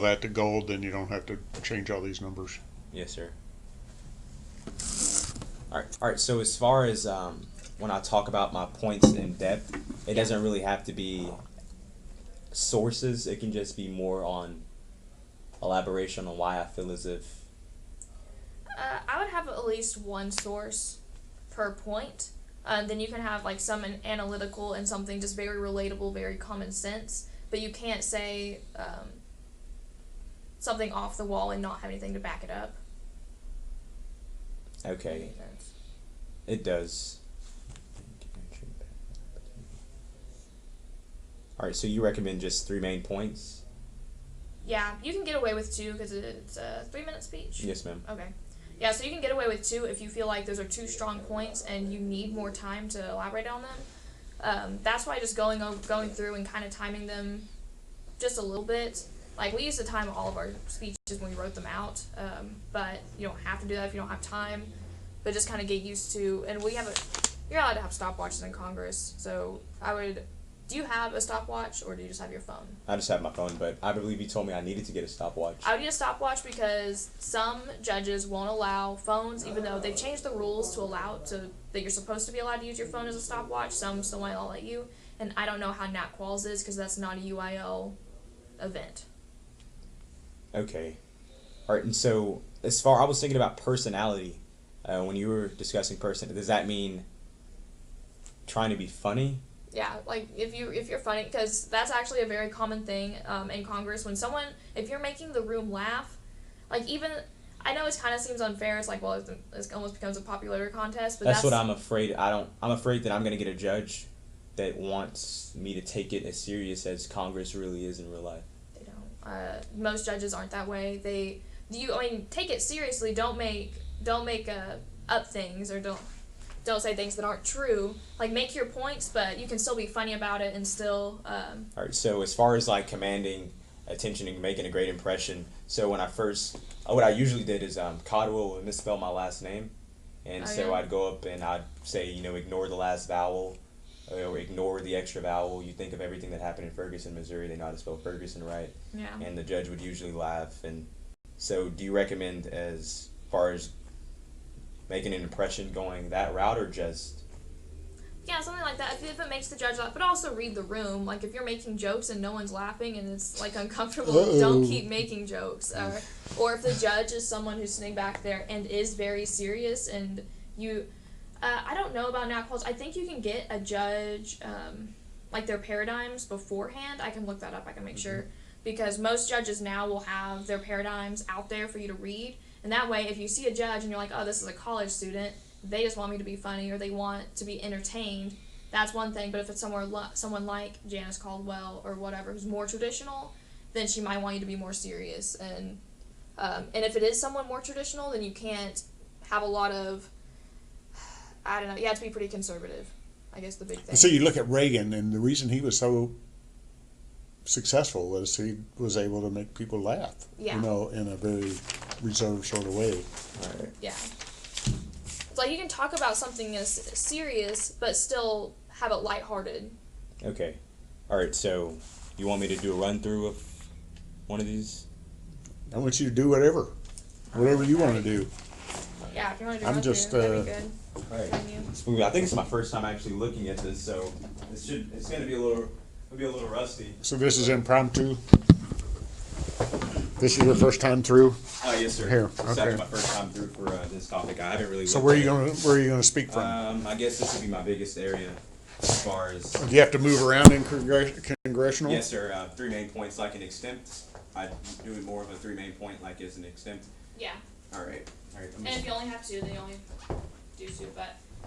that to gold, then you don't have to change all these numbers. Yes, sir. All right. So as far as when I talk about my points in depth, it doesn't really have to be sources. It can just be more on elaboration on why I feel as if. I would have at least one source per point. Then you can have like some analytical and something just very relatable, very common sense. But you can't say something off the wall and not have anything to back it up. Okay. It does. All right. So you recommend just 3 main points? Yeah, you can get away with 2 because it's a 3-minute speech. Yes, ma'am. Okay. Yeah, so you can get away with 2 if you feel like those are 2 strong points and you need more time to elaborate on them. That's why just going through and kind of timing them just a little bit. Like, we used to time all of our speeches when we wrote them out, but you don't have to do that if you don't have time. But just kind of get used to, and you're allowed to have stopwatches in Congress, so do you have a stopwatch, or do you just have your phone? I just have my phone, but I believe you told me I needed to get a stopwatch. I would need a stopwatch because some judges won't allow phones, even though they've changed the rules to allow that you're supposed to be allowed to use your phone as a stopwatch. Some still might not let you, and I don't know how NatQuals is because that's not a UIL event. Okay. All right, and so I was thinking about personality when you were discussing does that mean trying to be funny? Yeah, like if you're funny, because that's actually a very common thing in Congress. If you're making the room laugh, like even, I know it kind of seems unfair. It's like, well, it almost becomes a popularity contest. But that's what I'm afraid. I'm afraid that I'm going to get a judge that wants me to take it as serious as Congress really is in real life. They don't. Most judges aren't that way. Take it seriously. Don't make up things, or don't say things that aren't true. Like, make your points, but you can still be funny about it and still. All right. So as far as like commanding attention and making a great impression, so what I usually did is Codwell would misspell my last name, and I'd go up and I'd say, ignore the last vowel, or ignore the extra vowel. You think of everything that happened in Ferguson, Missouri. They know how to spell Ferguson right. Yeah. And the judge would usually laugh. And so, do you recommend as far as making an impression going that route, or just? Yeah, something like that. If it makes the judge laugh, but also read the room. Like, if you're making jokes and no one's laughing and it's like uncomfortable, don't keep making jokes. Or if the judge is someone who's sitting back there and is very serious, and I don't know about NatQuals. I think you can get a judge like their paradigms beforehand. I can look that up. I can make sure, because most judges now will have their paradigms out there for you to read. And that way, if you see a judge and you're like, oh, this is a college student, they just want me to be funny or they want to be entertained, that's one thing. But if it's someone like Janice Caldwell or whatever, who's more traditional, then she might want you to be more serious. And if it is someone more traditional, then you can't have a lot of, I don't know, you have to be pretty conservative, I guess the big thing. So you look at Reagan, and the reason he was so successful was he was able to make people laugh, Yeah. In a very reserved sort of way. All right. Yeah. It's like you can talk about something as serious, but still have it lighthearted. Okay. All right. So, you want me to do a run through of one of these? I want you to do whatever you want to do. Yeah, if you want to do I'm run just, through, that'd be good. All right. I think it's my first time actually looking at this, so it's going to be a little rusty. So this is impromptu. This is your first time through. Oh yes, sir. Here, This is actually my first time through for this topic. I haven't really. So where are you gonna speak from? I guess this would be my biggest area as far as. Do you have to move around in congressional? Yes, sir. 3 main points like an extempt. I do it more of a 3 main point like as an extempt. Yeah. All right. And if you only have 2, then you only do 2, but